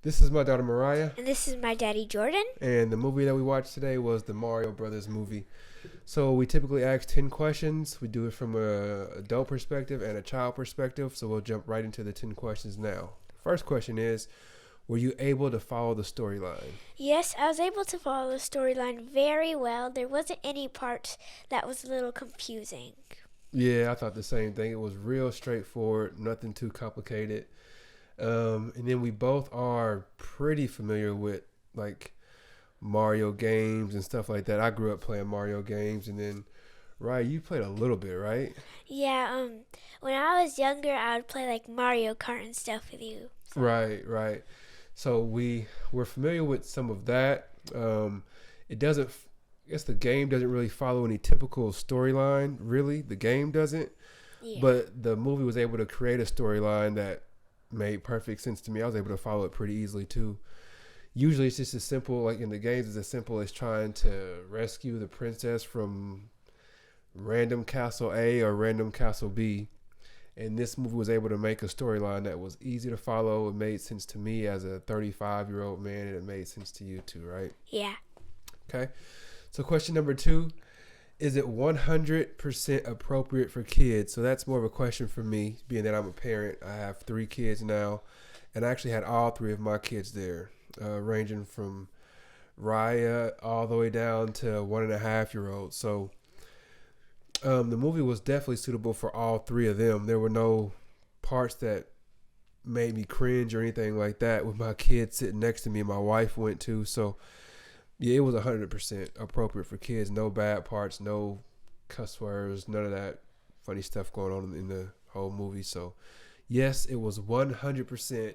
This is my daughter Mariah, And this is my daddy Jordan. and the movie that we watched today was the Mario Brothers movie. So we typically ask 10 questions. We do it from a adult perspective and a child perspective, so we'll jump right into the 10 questions now. First question is, were you able to follow the storyline? Yes, I was able to follow the storyline very well. There wasn't any part that was a little confusing. Yeah, I thought the same thing. It was real straightforward, nothing too complicated. And then we both are pretty familiar with like Mario games and stuff like that. I grew up playing Mario games, and then right, you played a little bit, right? Yeah, when I was younger, I would play like Mario Kart and stuff with you. So. Right. So we're familiar with some of that. It doesn't. I guess the game doesn't really follow any typical storyline. Really, the game doesn't. Yeah. But the movie was able to create a storyline that made perfect sense to me. I was able to follow it pretty easily too. Usually it's just as simple, like in the games, it's as simple as trying to rescue the princess from random castle A or random castle B. And this movie was able to make a storyline that was easy to follow. It made sense to me as a 35-year-old man, and it made sense to you too, right? Yeah. Okay. So question number 2, is it 100% appropriate for kids? So that's more of a question for me, being that I'm a parent. I have 3 kids now, and I actually had all 3 of my kids there, ranging from Raya all the way down to 1.5-year-old. So the movie was definitely suitable for all 3 of them. There were no parts that made me cringe or anything like that with my kids sitting next to me. My wife went too, so yeah, it was 100% appropriate for kids. No bad parts, no cuss words, none of that funny stuff going on in the whole movie. So, yes, it was 100%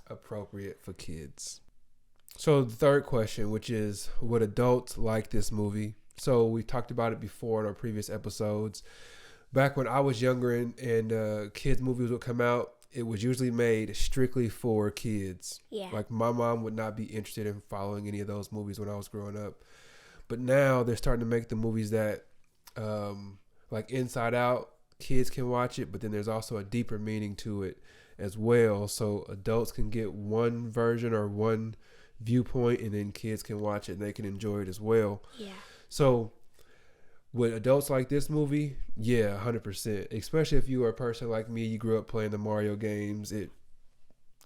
appropriate for kids. So, the third question, which is, would adults like this movie? So, we talked about it before in our previous episodes. Back when I was younger and kids' movies would come out, it was usually made strictly for kids. Yeah. Like my mom would not be interested in following any of those movies when I was growing up. But now they're starting to make the movies that, like Inside Out, kids can watch it, but then there's also a deeper meaning to it as well. So adults can get one version or one viewpoint, and then kids can watch it and they can enjoy it as well. Yeah. So would adults like this movie? Yeah, 100%. Especially if you are a person like me, you grew up playing the Mario games.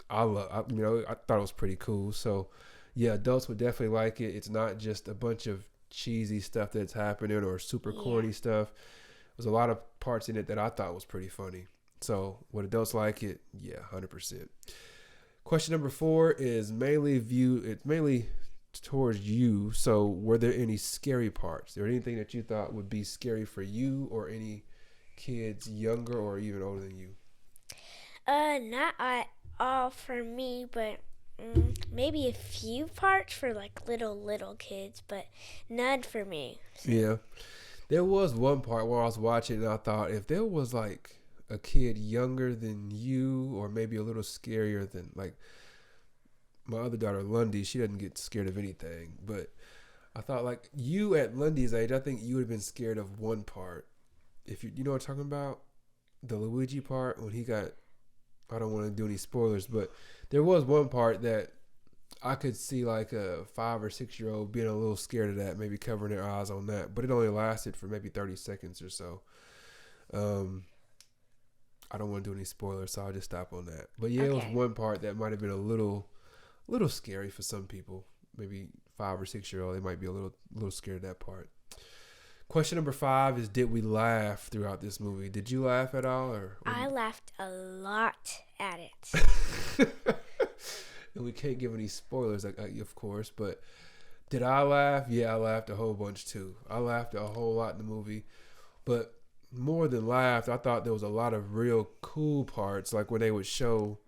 I thought it was pretty cool. So, yeah, adults would definitely like it. It's not just a bunch of cheesy stuff that's happening or super corny stuff. There's a lot of parts in it that I thought was pretty funny. So, would adults like it? Yeah, 100%. Question number 4 is mainly towards you. So were there any scary parts? Or anything that you thought would be scary for you or any kids younger or even older than you? Not at all for me, but maybe a few parts for like little kids, but none for me. So. Yeah. There was one part where I was watching and I thought if there was like a kid younger than you or maybe a little scarier than like my other daughter, Lundy, she doesn't get scared of anything. But I thought, like, you at Lundy's age, I think you would have been scared of one part. If you know what I'm talking about? The Luigi part when he got, I don't want to do any spoilers, but there was one part that I could see like a 5 or 6-year-old being a little scared of that, maybe covering their eyes on that. But it only lasted for maybe 30 seconds or so. I don't want to do any spoilers, so I'll just stop on that. But yeah, It was one part that might have been a little scary for some people. Maybe 5 or 6-year-old, they might be a little scared of that part. Question number 5 is, did we laugh throughout this movie? Did you laugh at all? I laughed a lot at it. And we can't give any spoilers, of course, but did I laugh? Yeah, I laughed a whole bunch too. I laughed a whole lot in the movie, but more than laughed, I thought there was a lot of real cool parts, like when they would show,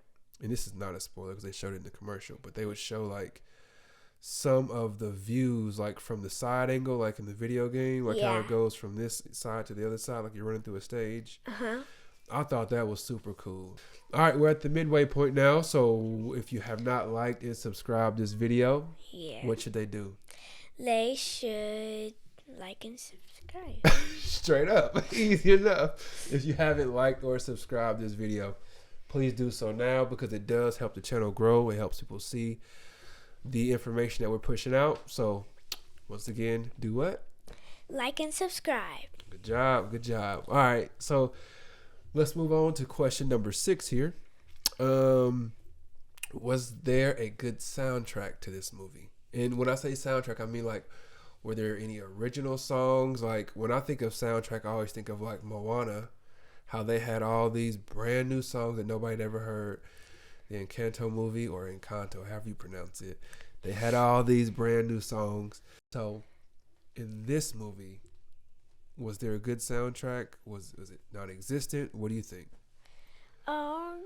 and this is not a spoiler because they showed it in the commercial, but they would show like some of the views like from the side angle, like in the video game, like how it goes from this side to the other side, like you're running through a stage. I thought that was super cool. All right, we're at the midway point now, so if you have not liked and subscribed this video, what should they do? They should like and subscribe. Straight up. Easy enough. If you haven't liked or subscribed this video, please do so now because it does help the channel grow. It helps people see the information that we're pushing out. So once again, do what? Like and subscribe. Good job. Good job. All right. So let's move on to question number 6 here. Was there a good soundtrack to this movie? And when I say soundtrack, I mean like, were there any original songs? Like when I think of soundtrack, I always think of like Moana, how they had all these brand new songs that nobody had ever heard. The Encanto movie, or Encanto, however you pronounce it. They had all these brand new songs. So in this movie, was there a good soundtrack? Was it non-existent? What do you think? I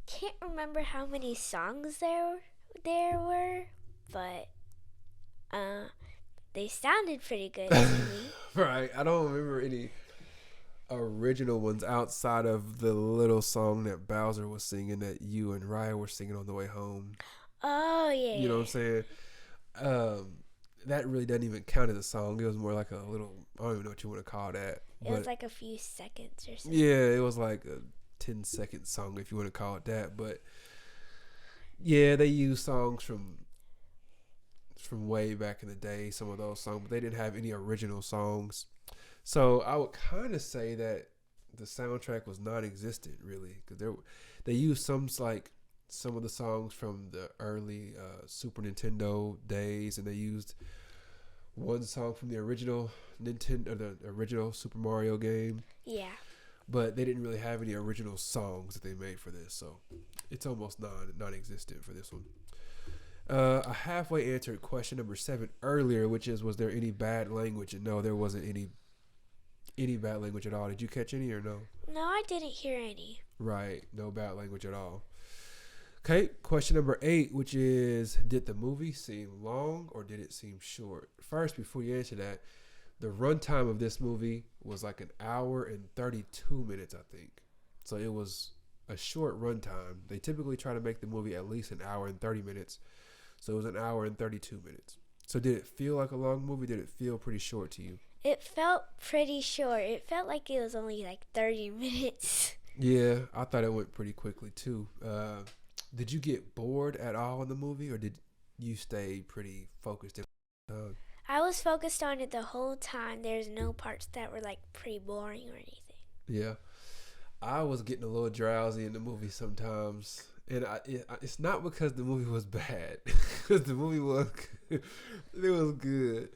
can't remember how many songs there were, but they sounded pretty good to me. Right. I don't remember any original ones outside of the little song that Bowser was singing that you and Raya were singing on the way home. Oh, yeah. You know what I'm saying? That really doesn't even count as a song. It was more like a little, I don't even know what you want to call that. It was like a few seconds or something. Yeah, it was like a 10-second song if you want to call it that. But yeah, they used songs from way back in the day, some of those songs, but they didn't have any original songs. So I would kind of say that the soundtrack was non-existent, really, because they used some of the songs from the early Super Nintendo days, and they used one song from the original the original Super Mario game. Yeah. But they didn't really have any original songs that they made for this, so it's almost non-existent for this one. I halfway answered question number 7 earlier, which is, was there any bad language? And no, there wasn't any bad language at all. Did you catch any or no? No, I didn't hear any. Right, no bad language at all. Okay, question number 8, which is, did the movie seem long or did it seem short? First, before you answer that, the runtime of this movie was like 1 hour and 32 minutes, I think. So it was a short runtime. They typically try to make the movie at least 1 hour and 30 minutes. So it was 1 hour and 32 minutes. So did it feel like a long movie? Did it feel pretty short to you? It felt pretty short. It felt like it was only like 30 minutes. Yeah, I thought it went pretty quickly too. Did you get bored at all in the movie, or did you stay pretty focused? I was focused on it the whole time. There's no parts that were like pretty boring or anything. Yeah, I was getting a little drowsy in the movie sometimes, and it's not because the movie was bad, because the movie was it was good,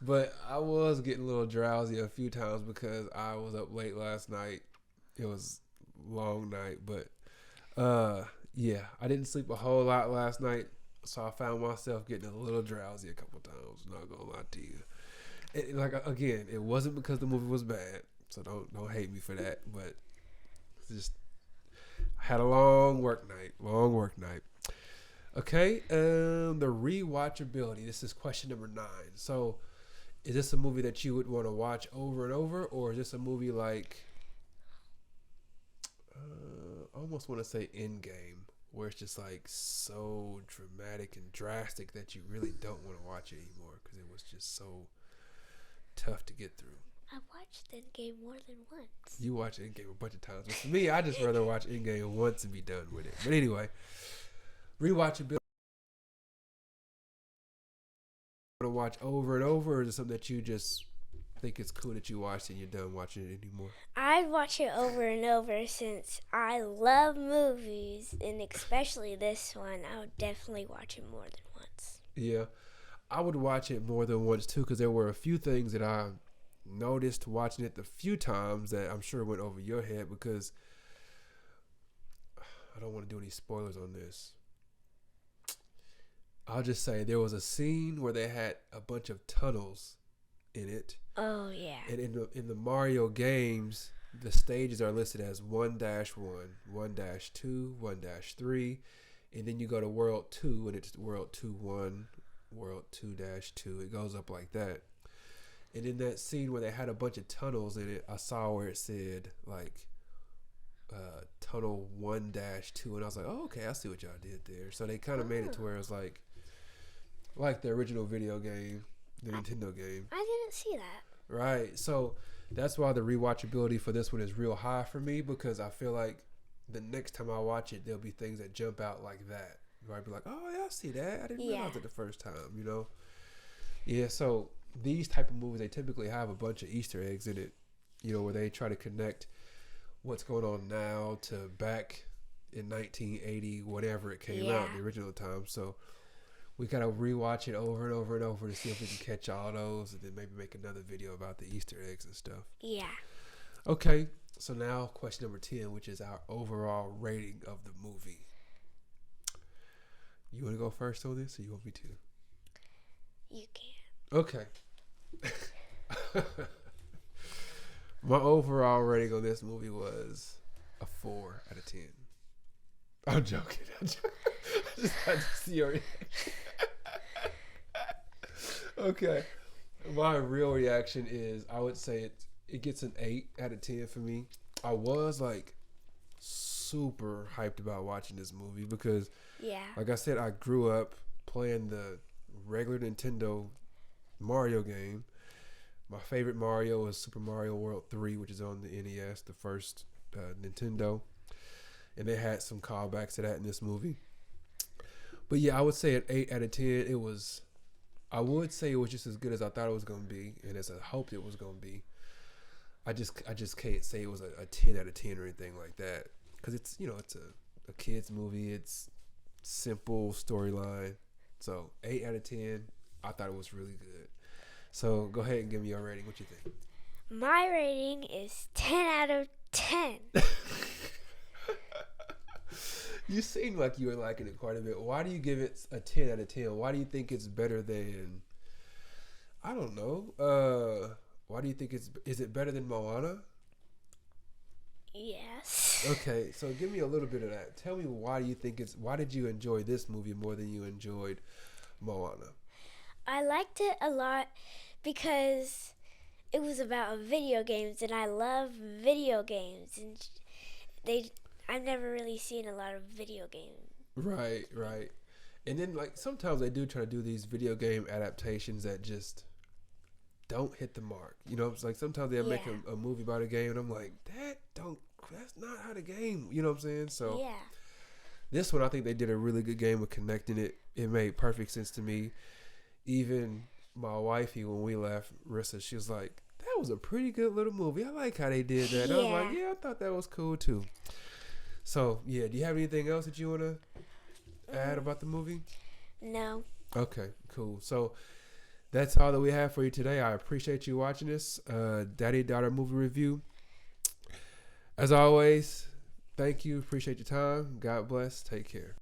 but I was getting a little drowsy a few times because I was up late last night. It was a long night, but yeah, I didn't sleep a whole lot last night, so I found myself getting a little drowsy a couple times. Not gonna lie to you. Again, it wasn't because the movie was bad, so don't hate me for that. But just I had a long work night. Okay, the rewatchability. This is question number 9. So, is this a movie that you would want to watch over and over, or is this a movie like I almost want to say Endgame, where it's just like so dramatic and drastic that you really don't want to watch it anymore because it was just so tough to get through? I watched Endgame more than once. You watch Endgame a bunch of times, but for me, I just rather watch Endgame once and be done with it. But anyway, rewatchability. Want to watch over and over, or is it something that you just think it's cool that you watched and you're done watching it anymore? I'd watch it over and over since I love movies, and especially this one. I would definitely watch it more than once. Yeah, I would watch it more than once too, because there were a few things that I noticed watching it the few times that I'm sure went over your head, because I don't want to do any spoilers on this. I'll just say there was a scene where they had a bunch of tunnels in it. Oh, yeah. And in the Mario games, the stages are listed as 1-1, 1-2, 1-3, and then you go to World 2, and it's World 2-1, World 2-2. It goes up like that. And in that scene where they had a bunch of tunnels in it, I saw where it said like Tunnel 1-2, and I was like, oh, okay, I see what y'all did there. So they kind of made it to where it was like the original video game, the Nintendo game. I didn't see that. Right. So That's why the rewatchability for this one is real high for me, because I feel like the next time I watch it, there'll be things that jump out like that. Where I'd be like, oh, yeah, I see that. I didn't realize it the first time, you know? Yeah, so these type of movies, they typically have a bunch of Easter eggs in it, you know, where they try to connect what's going on now to back in 1980, whatever it came out, the original time. So we gotta rewatch it over and over and over to see if we can catch all those, and then maybe make another video about the Easter eggs and stuff. Yeah. Okay, so now question number 10, which is our overall rating of the movie. You want to go first on this, or you want me to? You can. Okay. My overall rating on this movie was a 4 out of 10. I'm joking. I just had to see your reaction. Okay. My real reaction is, I would say it gets an 8 out of 10 for me. I was like super hyped about watching this movie because, like I said, I grew up playing the regular Nintendo Mario game. My favorite Mario is Super Mario World 3, which is on the NES, the first Nintendo. And they had some callbacks to that in this movie. But yeah, I would say an 8 out of 10. I would say it was just as good as I thought it was going to be, and as I hoped it was going to be. I just can't say it was a 10 out of 10 or anything like that. Because it's, you know, it's a kid's movie. It's simple storyline. So 8 out of 10, I thought it was really good. So go ahead and give me your rating. What you think? My rating is 10 out of 10. You seem like you were liking it quite a bit. Why do you give it a 10 out of 10? Why do you think it's better than, I don't know. Why do you think is it better than Moana? Yes. Okay, so give me a little bit of that. Tell me why did you enjoy this movie more than you enjoyed Moana? I liked it a lot because it was about video games, and I love video games, and I've never really seen a lot of video games. Right. And then, like, sometimes they do try to do these video game adaptations that just don't hit the mark. You know, it's like sometimes they'll make a movie about a game, and I'm like, that's not how the game, you know what I'm saying? So this one, I think they did a really good game of connecting it. It made perfect sense to me. Even my wifey, when we left, Rissa, she was like, that was a pretty good little movie. I like how they did that. And I was like, yeah, I thought that was cool too. So, yeah, do you have anything else that you want to add about the movie? No. Okay, cool. So, that's all that we have for you today. I appreciate you watching this Daddy-Daughter movie review. As always, thank you. Appreciate your time. God bless. Take care.